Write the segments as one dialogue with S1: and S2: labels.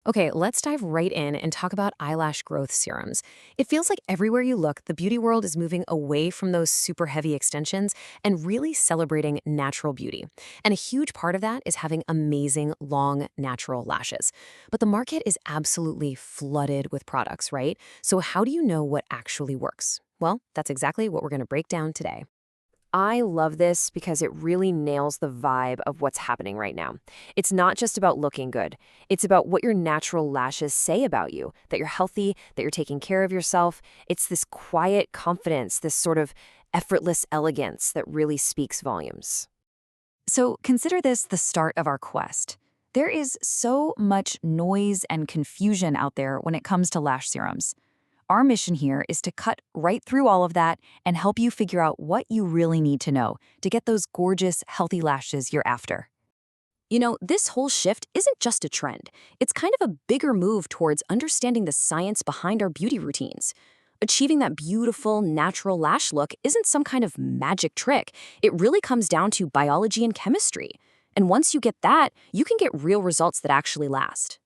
S1: Okay, let's dive right in and talk about eyelash growth serums. It feels like everywhere you look, the beauty world is moving away from those super heavy extensions and really celebrating natural beauty. And a huge part of that is having amazing, long, natural lashes. But the market is absolutely flooded with products, right? So, how do you know what actually works? Well, that's exactly what we're going to break down today. I love this because it really nails the vibe of what's happening right now. It's not just about looking good. It's about what your natural lashes say about you, that you're healthy, that you're taking care of yourself. It's this quiet confidence, this sort of effortless elegance that really speaks volumes.
S2: So consider this the start of our quest. There is so much noise and confusion out there when it comes to lash serums. Our mission here is to cut right through all of that and help you figure out what you really need to know to get those gorgeous, healthy lashes you're after.
S1: This whole shift isn't just a trend. It's kind of a bigger move towards understanding the science behind our beauty routines. Achieving that beautiful, natural lash look isn't some kind of magic trick. It really comes down to biology and chemistry. And once you get that, you can get real results that actually last.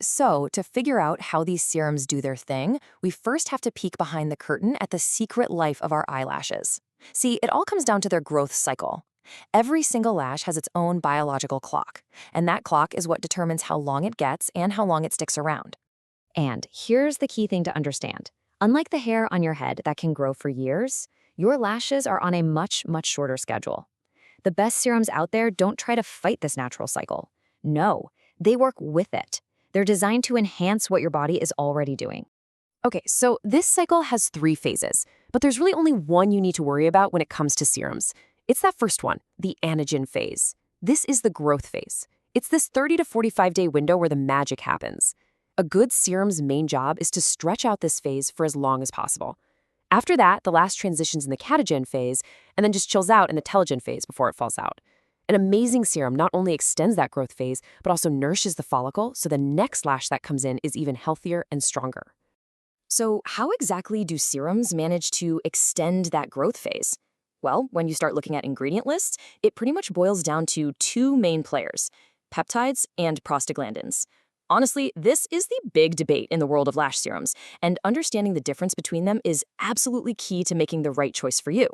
S1: So, to figure out how these serums do their thing, we first have to peek behind the curtain at the secret life of our eyelashes. See, it all comes down to their growth cycle. Every single lash has its own biological clock, and that clock is what determines how long it gets and how long it sticks around. And here's the key thing to understand. Unlike the hair on your head that can grow for years, your lashes are on a much, much shorter schedule. The best serums out there don't try to fight this natural cycle. No, they work with it. They're designed to enhance what your body is already doing. Okay, so this cycle has 3 phases, but there's really only one you need to worry about when it comes to serums. It's that first one, the anagen phase. This is the growth phase. It's this 30 to 45-day window where the magic happens. A good serum's main job is to stretch out this phase for as long as possible. After that, the lash transitions in the catagen phase and then just chills out in the telogen phase before it falls out. An amazing serum not only extends that growth phase, but also nourishes the follicle so the next lash that comes in is even healthier and stronger. So, how exactly do serums manage to extend that growth phase? Well, when you start looking at ingredient lists, it pretty much boils down to 2 main players: peptides and prostaglandins. Honestly, this is the big debate in the world of lash serums, and understanding the difference between them is absolutely key to making the right choice for you.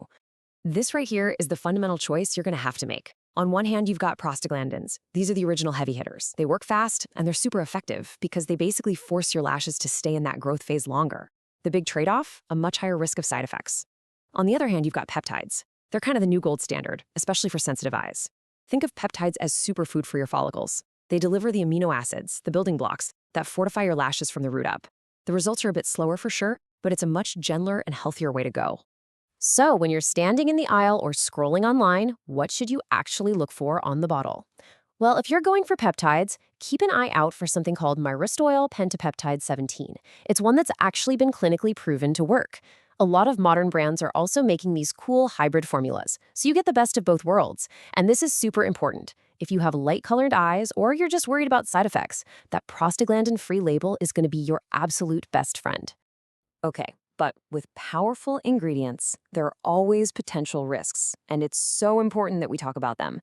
S1: This right here is the fundamental choice you're going to have to make. On one hand, you've got prostaglandins. These are the original heavy hitters. They work fast, and they're super effective because they basically force your lashes to stay in that growth phase longer. The big trade-off? A much higher risk of side effects. On the other hand, you've got peptides. They're kind of the new gold standard, especially for sensitive eyes. Think of peptides as superfood for your follicles. They deliver the amino acids, the building blocks, that fortify your lashes from the root up. The results are a bit slower for sure, but it's a much gentler and healthier way to go. So, when you're standing in the aisle or scrolling online, what should you actually look for on the bottle? Well, if you're going for peptides, keep an eye out for something called myristoyl pentapeptide 17. It's one that's actually been clinically proven to work. A lot of modern brands are also making these cool hybrid formulas, so you get the best of both worlds. And this is super important. If you have light-colored eyes or you're just worried about side effects, that prostaglandin-free label is going to be your absolute best friend. Okay, but with powerful ingredients, there are always potential risks, and it's so important that we talk about them.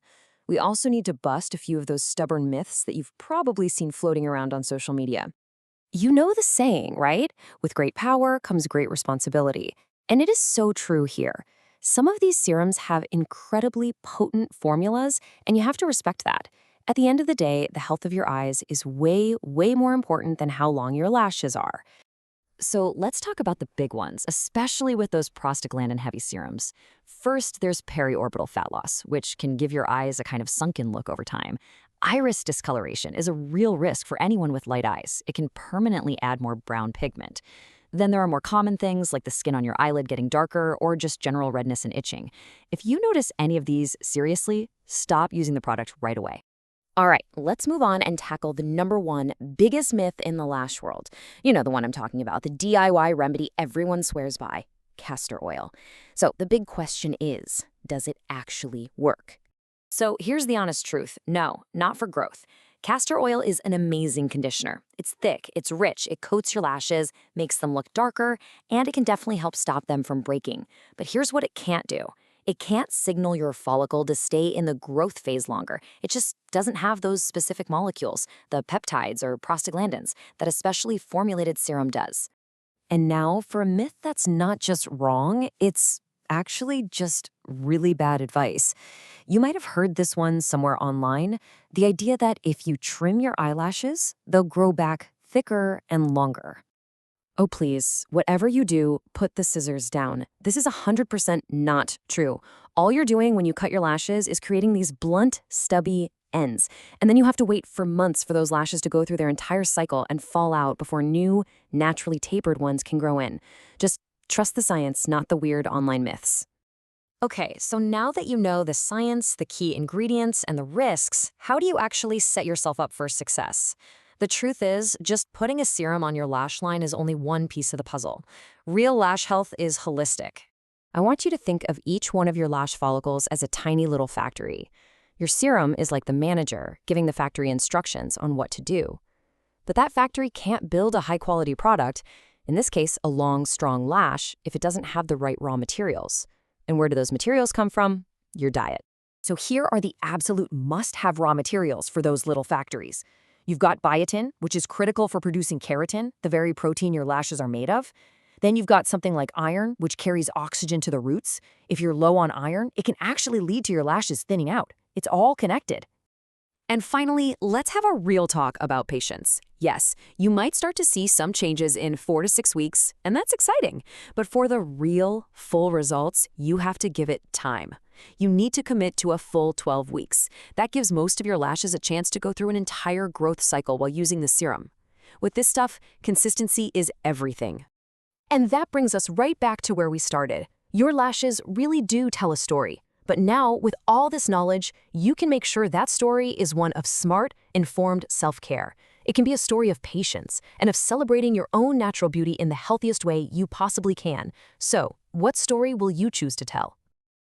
S1: We also need to bust a few of those stubborn myths that you've probably seen floating around on social media. You know the saying, right? With great power comes great responsibility. And it is so true here. Some of these serums have incredibly potent formulas, and you have to respect that. At the end of the day, the health of your eyes is way, way more important than how long your lashes are. So let's talk about the big ones, especially with those prostaglandin-heavy serums. First, there's periorbital fat loss, which can give your eyes a kind of sunken look over time. Iris discoloration is a real risk for anyone with light eyes. It can permanently add more brown pigment. Then there are more common things like the skin on your eyelid getting darker or just general redness and itching. If you notice any of these, seriously, stop using the product right away. All right, let's move on and tackle the number one biggest myth in the lash world. You know the one I'm talking about, the DIY remedy everyone swears by: castor oil. So the big question is, does it actually work? So here's the honest truth. No, not for growth. Castor oil is an amazing conditioner. It's thick, it's rich, it coats your lashes, makes them look darker, and it can definitely help stop them from breaking. But here's what it can't do. It can't signal your follicle to stay in the growth phase longer. It just doesn't have those specific molecules, the peptides or prostaglandins, that a specially formulated serum does. And now for a myth that's not just wrong, it's actually just really bad advice. You might have heard this one somewhere online, the idea that if you trim your eyelashes, they'll grow back thicker and longer. Oh, please, whatever you do, put the scissors down. This is 100% not true. All you're doing when you cut your lashes is creating these blunt, stubby ends. And then you have to wait for months for those lashes to go through their entire cycle and fall out before new, naturally tapered ones can grow in. Just trust the science, not the weird online myths. Okay, so now that you know the science, the key ingredients, and the risks, how do you actually set yourself up for success? The truth is, just putting a serum on your lash line is only one piece of the puzzle. Real lash health is holistic. I want you to think of each one of your lash follicles as a tiny little factory. Your serum is like the manager, giving the factory instructions on what to do. But that factory can't build a high-quality product, in this case, a long, strong lash, if it doesn't have the right raw materials. And where do those materials come from? Your diet. So here are the absolute must-have raw materials for those little factories. You've got biotin, which is critical for producing keratin, the very protein your lashes are made of. Then you've got something like iron, which carries oxygen to the roots. If you're low on iron, it can actually lead to your lashes thinning out. It's all connected. And finally, let's have a real talk about patience. Yes, you might start to see some changes in 4 to 6 weeks, and that's exciting. But for the real, full results, you have to give it time. You need to commit to a full 12 weeks. That gives most of your lashes a chance to go through an entire growth cycle while using the serum. With this stuff, consistency is everything. And that brings us right back to where we started. Your lashes really do tell a story. But now, with all this knowledge, you can make sure that story is one of smart, informed self-care. It can be a story of patience and of celebrating your own natural beauty in the healthiest way you possibly can. So, what story will you choose to tell?